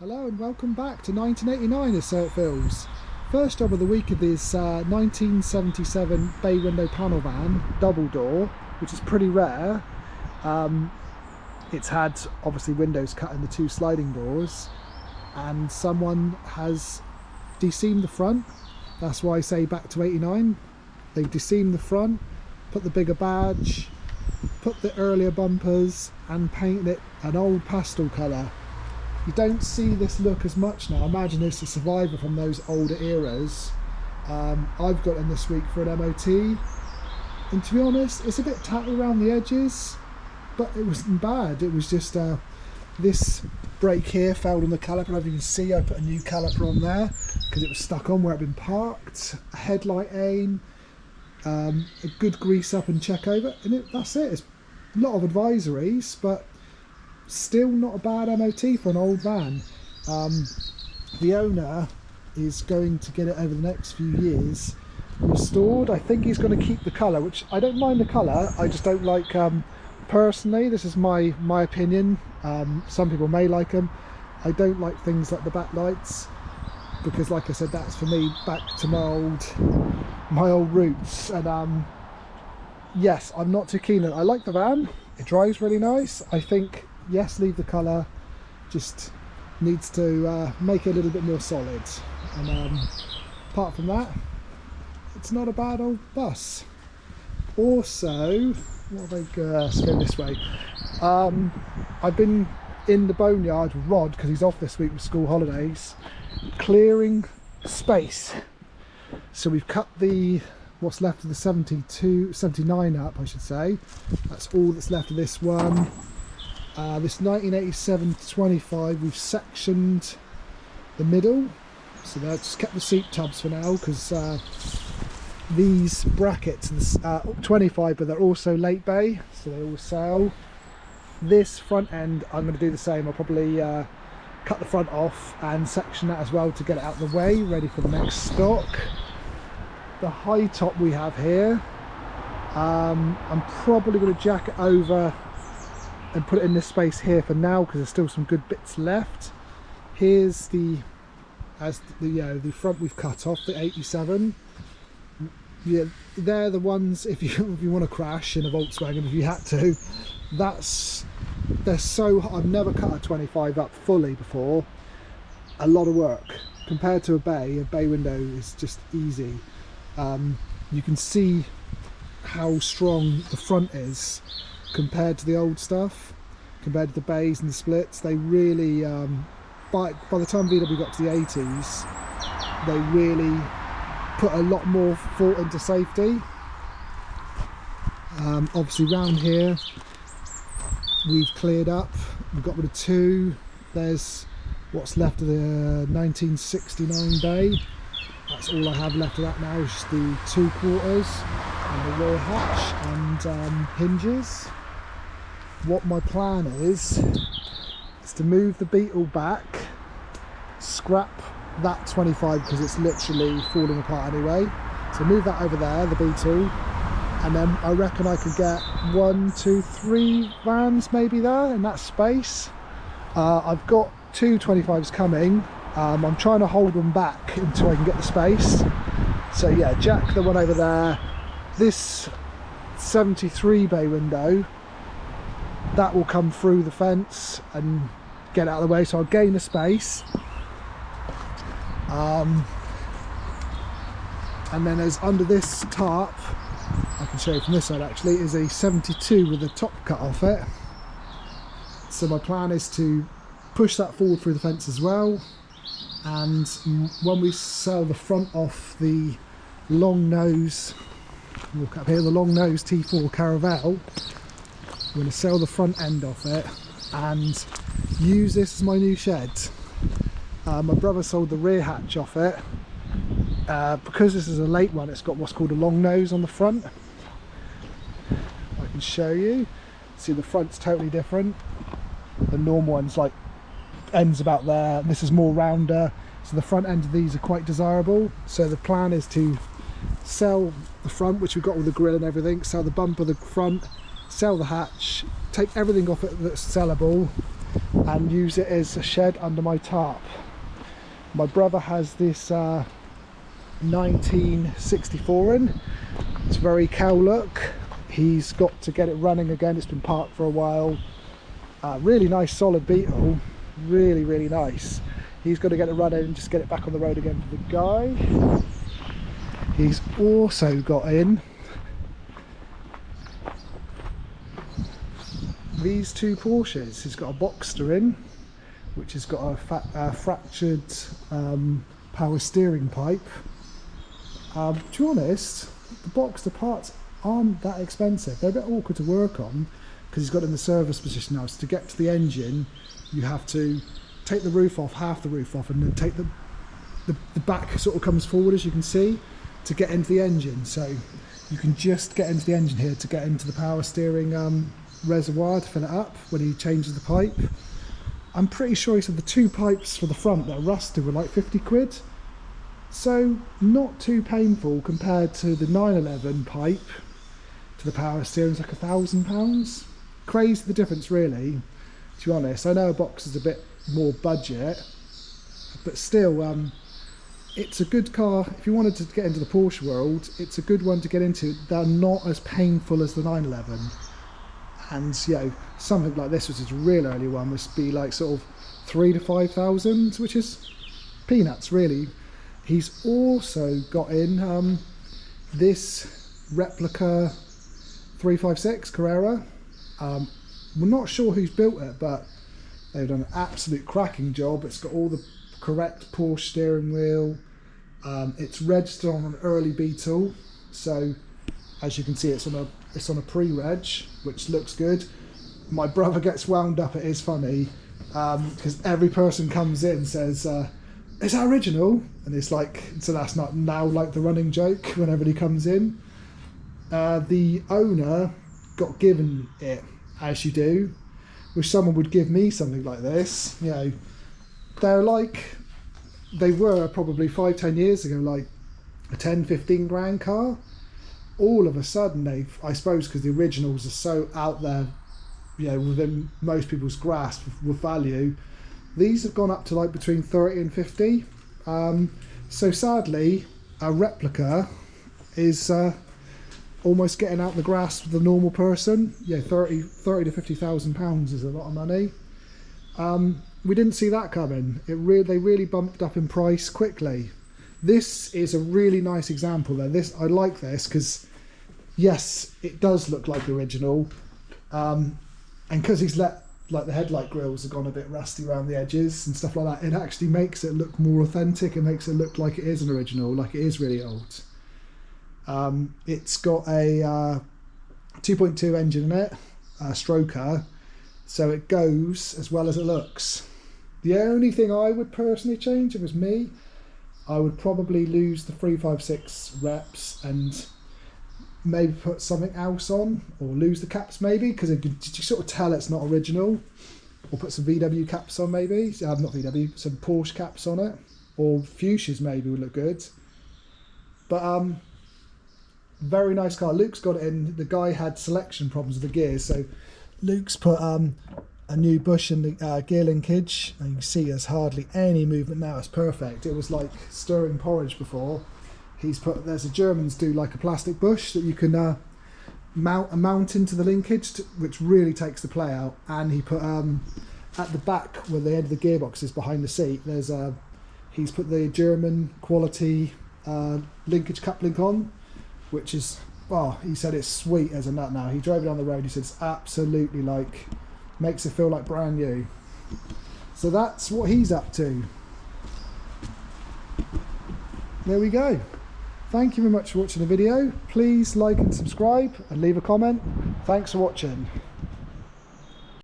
Hello and welcome back to 1989 as so it feels. First job of the week of this 1977 bay window panel van, double door, which is pretty rare. It's had obviously windows cut in the two sliding doors, and someone has deseamed the front. That's why I say back to 89. They've deseamed the front, put the bigger badge, put the earlier bumpers and painted it an old pastel colour. You don't see this look as much now. I imagine it's a survivor from those older eras. I've got in this week for an MOT, and to be honest, it's a bit tatty around the edges, but it wasn't bad. It was just this brake here failed on the caliper. As you can see, I put a new caliper on there because it was stuck on where it had been parked. A headlight aim, a good grease up and check over, and that's it. It's a lot of advisories, but still not a bad MOT for an old van. The owner is going to get it over the next few years restored. I think he's going to keep the colour, which I don't mind the colour, I just don't like, personally, this is my opinion. Some people may like them. I don't like things like the backlights, because like I said, that's for me back to my old roots. And yes, I'm not too keen on it. I like the van, it drives really nice. I think yes, leave the colour, just needs to make it a little bit more solid. And apart from that, it's not a bad old bus. Also, what have I got? Let's go this way. I've been in the boneyard with Rod, because he's off this week with school holidays, clearing space. So we've cut what's left of the 79 up, I should say. That's all that's left of this one. This 1987 to 25, we've sectioned the middle, so they've just kept the seat tubs for now, because these brackets, 25, but they're also late bay, so they all sell. This front end, I'm going to do the same. I'll probably cut the front off and section that as well to get it out of the way, ready for the next stock. The high top we have here, I'm probably going to jack it over and put it in this space here for now, because there's still some good bits left. Here's the front we've cut off, the 87. Yeah, they're the ones, if you want to crash in a Volkswagen, if you had to, they're so, I've never cut a 25 up fully before. A lot of work compared to a bay window is just easy. You can see how strong the front is compared to the old stuff, compared to the bays and the splits. They really, by the time VW got to the 80s, they really put a lot more thought into safety. Obviously round here we've cleared up, we've got rid of two. There's what's left of the 1969 bay. That's all I have left of that now, is just the 2 quarters and the rear hatch and hinges. What my plan is to move the Beetle back, scrap that 25 because it's literally falling apart anyway, so move that over there, the Beetle, and then I reckon I could get 1, 2, 3 vans maybe there in that space. I've got 2 25s coming. I'm trying to hold them back until I can get the space. So yeah, jack the one over there. This 73 bay window, that will come through the fence and get out of the way, so I'll gain the space. And then as under this tarp, I can show you from this side actually, is a 72 with the top cut off it. So my plan is to push that forward through the fence as well, and when we sell the front off the long nose, look up here, the long nose T4 Caravelle, I'm going to sell the front end off it and use this as my new shed. My brother sold the rear hatch off it. Because this is a late one, it's got what's called a long nose on the front. I can show you. See, the front's totally different. The normal one's like ends about there. This is more rounder, so the front end of these are quite desirable. So the plan is to sell the front, which we've got with the grille and everything, sell the bumper, the front, sell the hatch, take everything off it that's sellable, and use it as a shed under my tarp. My brother has this 1964 in. It's very cow look. He's got to get it running again. It's been parked for a while. Really nice solid beetle, really nice. He's got to get it running and just get it back on the road again for the guy. He's also got in these two Porsches. He's got a Boxster in, which has got a fractured power steering pipe. To be honest, the Boxster parts aren't that expensive. They're a bit awkward to work on because he's got it in the service position now. So to get to the engine, you have to take the roof off, half the roof off, and then take the back sort of comes forward, as you can see, to get into the engine. So you can just get into the engine here to get into the power steering reservoir to fill it up when he changes the pipe. I'm pretty sure he said the two pipes for the front that are rusted were like 50 quid. So not too painful compared to the 911 pipe to the power steering. It's like £1,000. Crazy the difference, really, to be honest. I know a box is a bit more budget, but still, it's a good car. If you wanted to get into the Porsche world, it's a good one to get into. They're not as painful as the 911. And you know, something like this, which is a real early one, must be like sort of 3,000 to 5,000, which is peanuts, really. He's also got in this replica 356 Carrera. We're not sure who's built it, but they've done an absolute cracking job. It's got all the correct Porsche steering wheel. It's registered on an early Beetle, so as you can see, it's on a pre-reg, which looks good. My brother gets wound up. It is funny because every person comes in and says, "Is that original?" And it's like, so that's not now like the running joke when everybody comes in. The owner got given it, as you do. Wish someone would give me something like this. You know, they were probably 5-10 years ago like a 10-15 grand car. All of a sudden, I suppose because the originals are so out there, you know, within most people's grasp with value, these have gone up to like between 30 and 50. So sadly, a replica is almost getting out the grasp of the normal person. Yeah, 30 to 50,000 pounds is a lot of money. We didn't see that coming. They really bumped up in price quickly. This is a really nice example though. I like this because yes, it does look like the original, and because he's let like the headlight grills have gone a bit rusty around the edges and stuff like that, it actually makes it look more authentic. It makes it look like it is an original, like it is really old. It's got a 2.2 engine in it, a stroker, so it goes as well as it looks. The only thing I would personally change, if it was me, I would probably lose the 356 reps and maybe put something else on, or lose the caps maybe, because you sort of tell it's not original, or put some VW caps on maybe, not VW, some Porsche caps on it, or fuchsias maybe would look good. But very nice car. Luke's got it in. The guy had selection problems with the gears, so Luke's put a new bush in the gear linkage, and you can see there's hardly any movement now. It's perfect. It was like stirring porridge before. There's a Germans do like a plastic bush that you can mount into the linkage, which really takes the play out. And he put at the back where the end of the gearbox is behind the seat, he's put the German quality linkage coupling on, which is, well, he said it's sweet as a nut now. He drove it down the road, he said it's absolutely like, makes it feel like brand new. So that's what he's up to. There we go. Thank you very much for watching the video. Please like and subscribe and leave a comment. Thanks for watching.